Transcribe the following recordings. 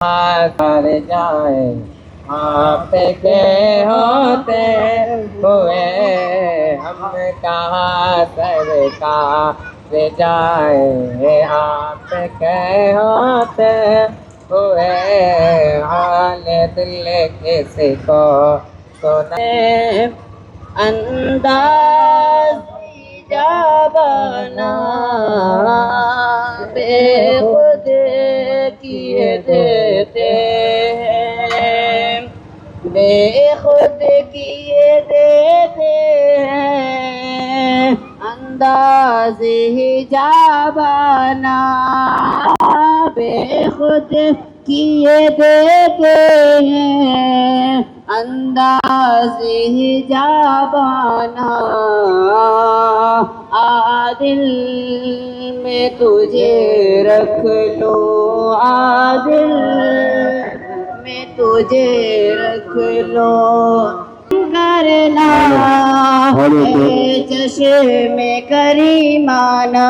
کر جائے آپ کے ہوتے ہوئے ہم کہاں سرکار جائے آپ کے ہوتے ہوئے حال دل کسی کو سنے انداز جابانا بے خود کیے دیتے ہیں بے خود کیے دیتے ہیں انداز جابانا بے خود کیے دیتے ہیں انداز جابانا عادل میں تجھے رکھ لو عادل میں تجھے رکھ لو کرنا اے چشم کریمانہ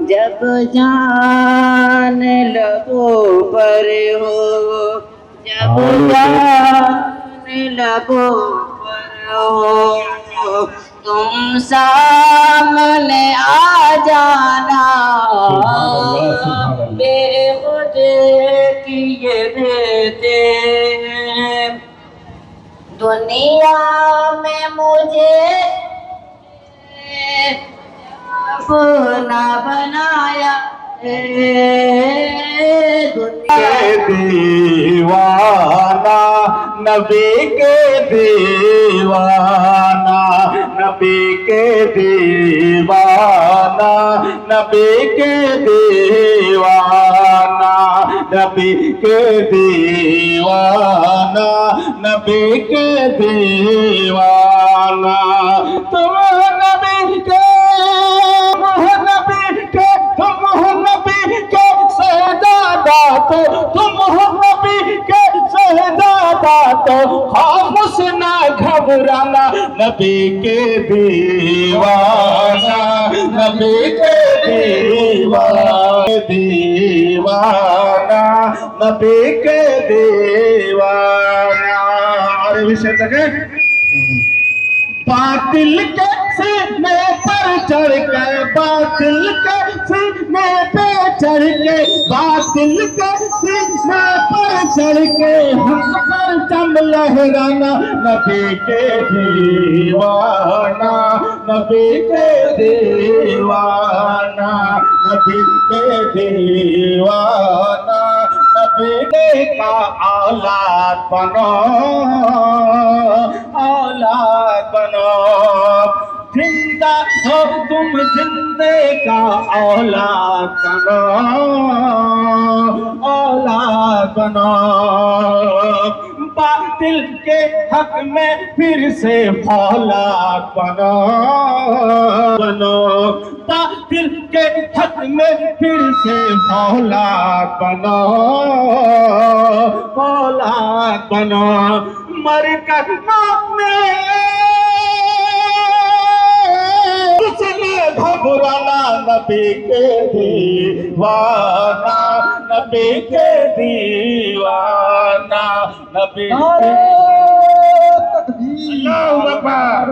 جب جان لبوں پر ہو جب جان لبوں پر ہو تم سامنے آ جانا بے خود کیے دیتے دنیا میں مجھے اپنا بنایا دنیا دیوانہ نبی کے دیوانہ نبی کے دیوانہ نبی کے دیوانہ نبی کے دیوانہ نبی کے دیوانہ تم نبی کے تم ہو نبی کے شہزادہ تو خاموش نہ گھبرانا نبی کے دیوانہ نبی کے دیوانہ نبی کے دیوانہ عربی سے تکے باطل کے سینے پر چڑھ کے باطل کے سینے پہ چڑھ کے باطل کے سینے پر چڑھ کے ہم پر چم لہرانا نبی کے دیوانہ نبی کے دیوانہ نبی کے دیوانہ نبی کا اولاد بنو اولاد بنو زندہ ہو تم زندے کا اولاد بنو اولاد بنو باطل کے حق میں پھر سے فولاد بنو بنو باطل کے حق میں پھر سے فولاد بنو فولاد بنو مر کر موت میں گھبرانا نبی کے دیوانہ نبی کے دیوانہ نبی کے اللہ اکبر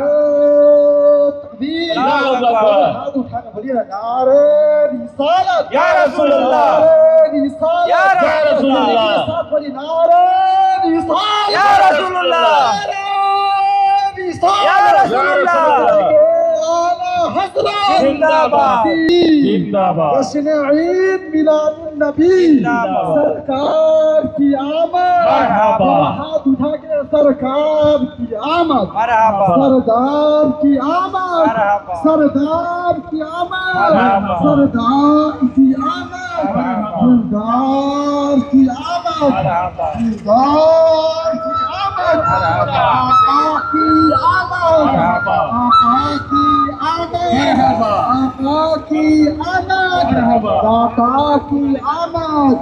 اللہ اکبر نعرہ رسالت یا رسول اللہ یا رسول اللہ نعرہ رسالت یا رسول اللہ یا رسول اللہ زندہ باد زندہ باد جشن عید میلاد النبی سرکار کی آمد مرحبا ہاتھ اٹھا کے سرکار کی آمد مرحبا سردار کی آمد مرحبا سردار کی آمد مرحبا سردار کی آمد سردار کی آمد مرحبا سردار کی آمد آقا کی آمد مرحبا آقا کی آمد مرحبا آقا کی آمد مرحبا داتا کی آمد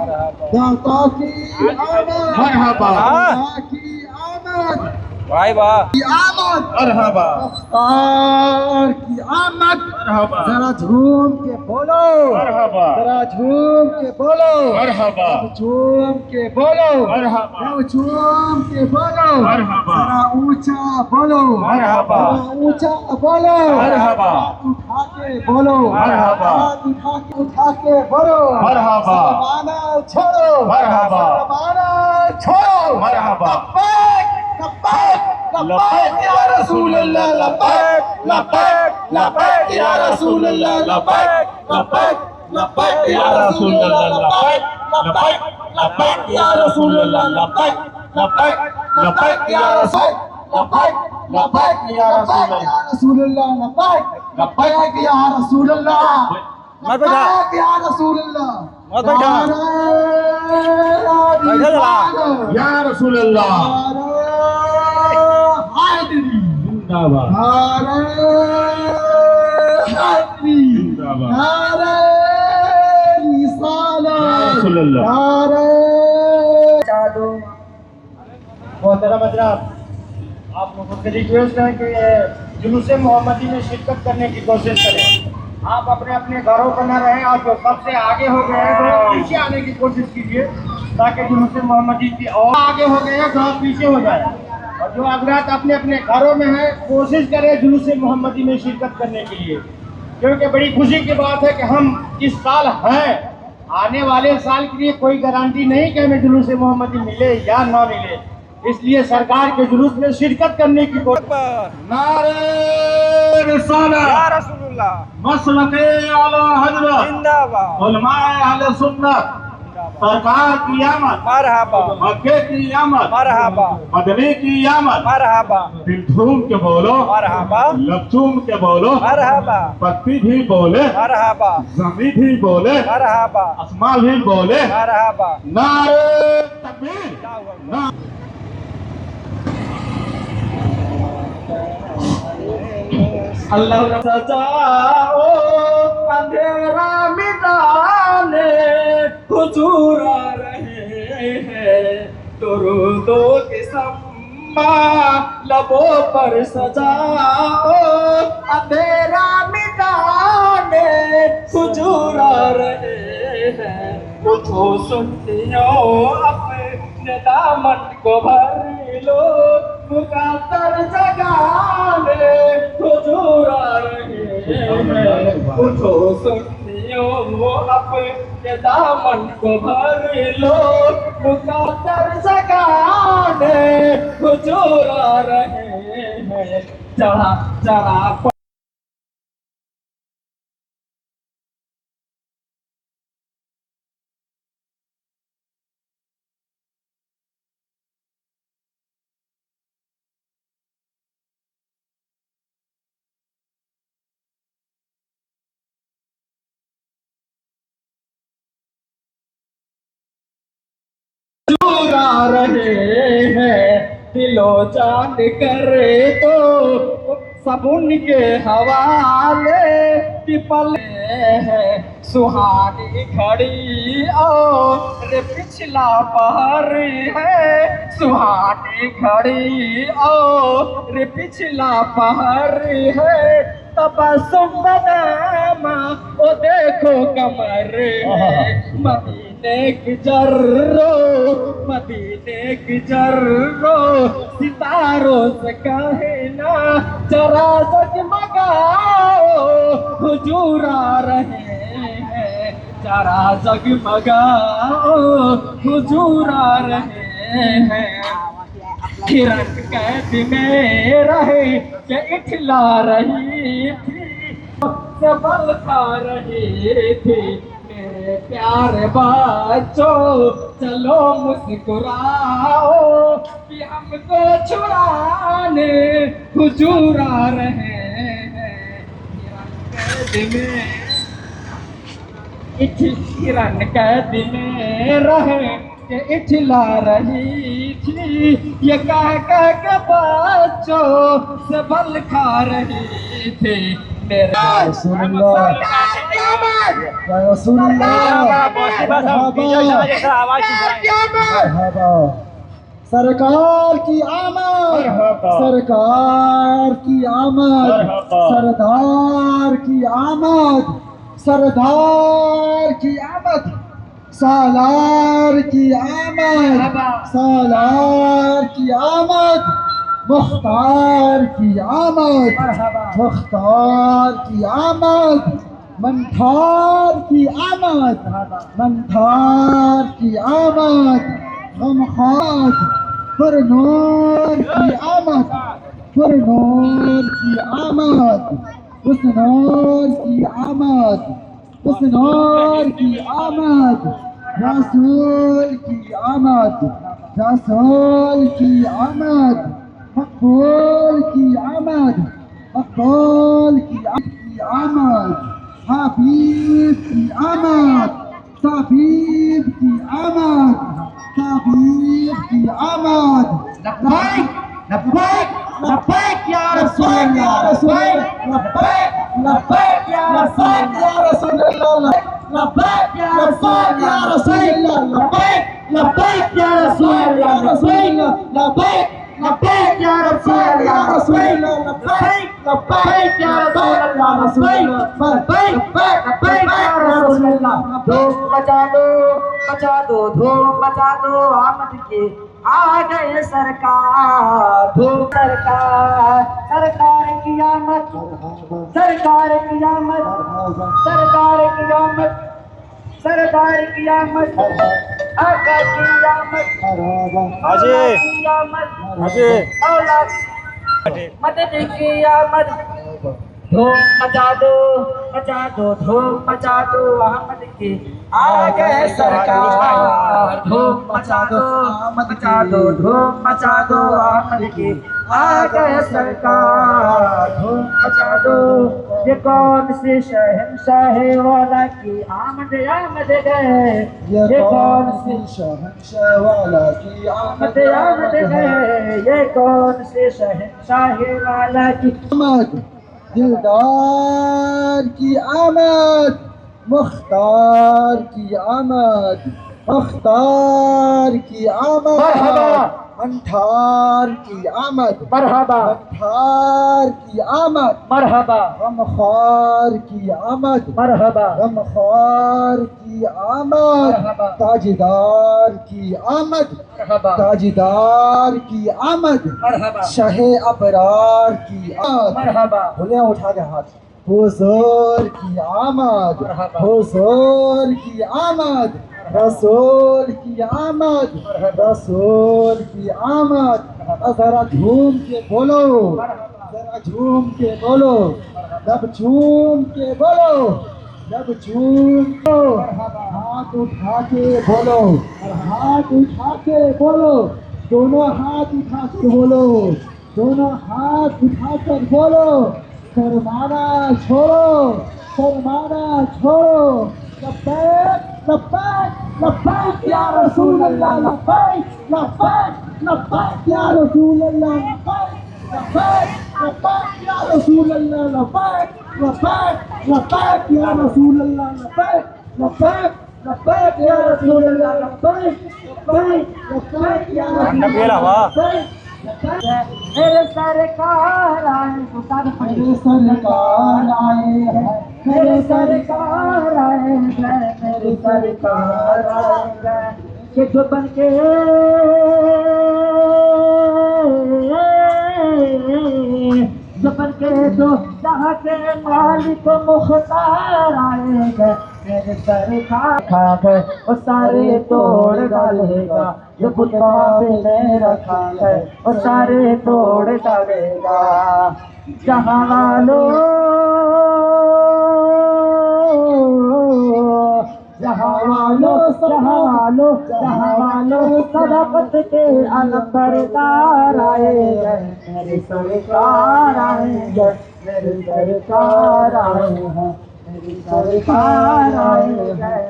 داتا کی آمد مرحبا داتا کی آمد واہ واہ کی آمد مرحبا افطار کی آمد مرحبا ذرا جھوم کے بولو مرحبا ذرا جھوم کے بولو مرحبا جھوم کے بولو مرحبا جھوم کے بولو مرحبا ذرا اونچا بولو مرحبا ذرا اونچا بولو مرحبا اٹھا کے بولو مرحبا اٹھا کے بولو مرحبا شرمانا چھوڑو مرحبا شرمانا چھوڑو مرحبا لبیک لبیک لبیک یا رسول اللہ لبیک لبیک لبیک یا رسول اللہ لبیک لبیک لبیک یا رسول اللہ لبیک لبیک لبیک یا رسول اللہ لبیک لبیک لبیک یا رسول لبیک لبیک یا رسول اللہ لبیک لبیک یا رسول اللہ لبیک یا رسول اللہ یا رسول اللہ حیدری زندہ باد حیدری زندہ باد رسول اللہ محترم حضرات، آپ لوگوں سے ریکویسٹ ہے کہ جلوس محمدی میں شرکت کرنے کی کوشش کریں. آپ اپنے اپنے گھروں پر نہ رہیں، آپ جو سب سے آگے ہو گئے ہیں تھوڑا پیچھے آنے کی کوشش کیجیے تاکہ جلوس محمدی کی اور آگے ہو گئے ہیں تھوڑا پیچھے ہو جائے. اور جو حضرات اپنے اپنے گھروں میں ہیں کوشش کریں جلوس محمدی میں شرکت کرنے کے لیے، کیونکہ بڑی خوشی کی بات ہے کہ ہم اس سال ہیں. آنے والے سال کے لیے کوئی گارنٹی نہیں کہ ہمیں جلوس محمدی ملے یا نہ ملے، اس لیے سرکار کے جلوس میں شرکت کرنے کی کوشش. نعرہ رسالت یا رسول اللہ مسلک اعلی حضرت زندہ باد علماء اہل سنت سرکار کی آمد مرحبا مکے کی آمد مرحبا مدنی کی آمد مرحبا دل تھوم کے بولو مرحبا لب چوم کے بولو مرحبا پتی بھی بولے مرحبا زمین بھی بولے مرحبا اسما بھی بولے مرحبا. نعرہ تکبیر اللہ سجاؤ اندھیرا مٹانے حضور آ رہے ہیں درودوں کی سما لبوں پر سجاؤ اندھیرا مٹانے حضور آ رہے ہیں اٹھو سنیو اپنے دامن کو بھر لو مقدر جگانے حضور آ رہے ہیں اٹھو سنیو اپنے دامن کو بھر لو مقدر جگانے حضور آ رہے ہیں چڑھا چڑھا حضور آ رہے ہیں دل و جان کرے تو سب ان کے حوالے پپل ہے سہانی گھڑی اور پچھلا پہر ہے سہانی گھڑی اور پچھلا پہر ہے تبسم بناما او دیکھو کمر ہے مدینے کی جرو مدینے کی جرو ستاروں سے کہنا ذرا جگمگاؤ حضور آ رہے ہیں ذرا جگمگاؤ حضور آ رہے ہیں ہرن قید میں رہے کہ اٹھلا رہی تھی سبل کھا رہی تھی میرے پیارے بچوں چلو مسکراؤ کہ ہم کو چھڑانے حضور آ رہے ہیں ہرن قید میں رہے کہ اٹھلا رہی تھی یہ کہہ کے بچوں سے بل کھا رہی تھی میرے رسول اللہ یا رسول اللہ مرحبا سرکار کی آمد، مرحبا۔ سرکار کی آمد، مرحبا۔ سردار کی آمد، سردار کی آمد، سالار کی آمد، مرحبا۔ سالار کی آمد، مختار کی آمد، مرحبا۔ مختار کی آمد، منتھار کی آمد، منتھار کی آمد، غمخوار پرنور کی آمد، پرنور کی آمد، حسنور کی آمد، حسنور کی آمد، رسول کی آمد، رسول کی آمد، مقبول کی آمد، مقبول کی آمد، حبیب کی آمد، طبیب کی آمد، طبیب کی آمد، لبیک لبیک لبیک یا رسول اللہ، لبیک لبیک یا رسول اللہ، لبیک یا رسول اللہ، لبیک لبیک یا رسول اللہ، لبیک لبیک یا رسول اللہ، لبیک لبیک یا رسول اللہ، لبیک لبیک یا رسول اللہ۔ دھوم مچا دو دھوم مچا دو آمد کے آ گئے سرکار، دھوم سرکار، سرکار کی آمد، سرکار کی آمد، سرکار کی آمد، سرکار کی آمد، آقا کی آمد، حاجی کی آمد، حاجی اولاد مدد کی آمد۔ دھوم مچا دو دھوم مچا دو آمد کی آ گئے سرکار، دھوم مچا دو دھوم مچا دو آمد کی آ گئے سرکار، دھوم مچا دو۔ یہ کون سی شہنشاہ والا کی آمد آمد ہے، یہ کون سی شہنشاہ والا کی آمد آمد ہے، یہ کون سی شہنشاہ والا کی آمد، دلدار کی آمد، مختار کی آمد، مختار کی آمد، مرحبا۔ منتھار کی آمد، مرحبا منتھار کی آمد، مرحبا غمخوار کی آمد، مرحبا غمخوار کی آمد، مرحبا۔ تاجدار کی آمد، مرحبا تاجدار کی آمد، مرحبا شہ ابرار کی آمد، مرحبا بھولے اٹھا دے ہاتھ، حضور کی آمد، مرحبا۔ حضور کی آمد، رسول کی آمد، رسول کی آمد۔ ذرا جھوم کے بولو، ذرا جھوم کے بولو، جب جھوم کے بولو، جب جھوم کو ہاتھ اٹھا کے بولو، ہاتھ اٹھا کے بولو، دونوں ہاتھ اٹھا کے بولو، دونوں ہاتھ اٹھا کر بولو، شرمانا چھوڑو، شرمانا چھوڑو، لبیک لبیک لبیک یا رسول اللہ، لبیک لبیک لبیک یا رسول اللہ، لبیک لبیک یا رسول اللہ، لبیک لبیک لبیک یا رسول اللہ، لبیک لبیک لبیک یا رسول اللہ، لبیک لبیک لبیک یا رسول اللہ۔ میرے سرکار آئے تو سر میرے سرکار آئے ہیں، میرے سرکار آئے ہیں، میرے سرکار آئے ہیں، کہ جو بن کے جو بن کے دو جہاں کے مالک مختار آئے ہیں، میرے سرکار کھا گئے وہ سارے توڑ ڈالے گا، جو بتوں پہ میں رکھا ہے وہ سارے توڑ ڈالے گا۔ جہاں والوں جہاں والوں جہاں والوں جہاں والوں صداقت کے علم بردار آئے ہیں، میرے سرکار آئے ہیں، میرے سرکار آئے ہیں، میرے سرکار آئے ہیں۔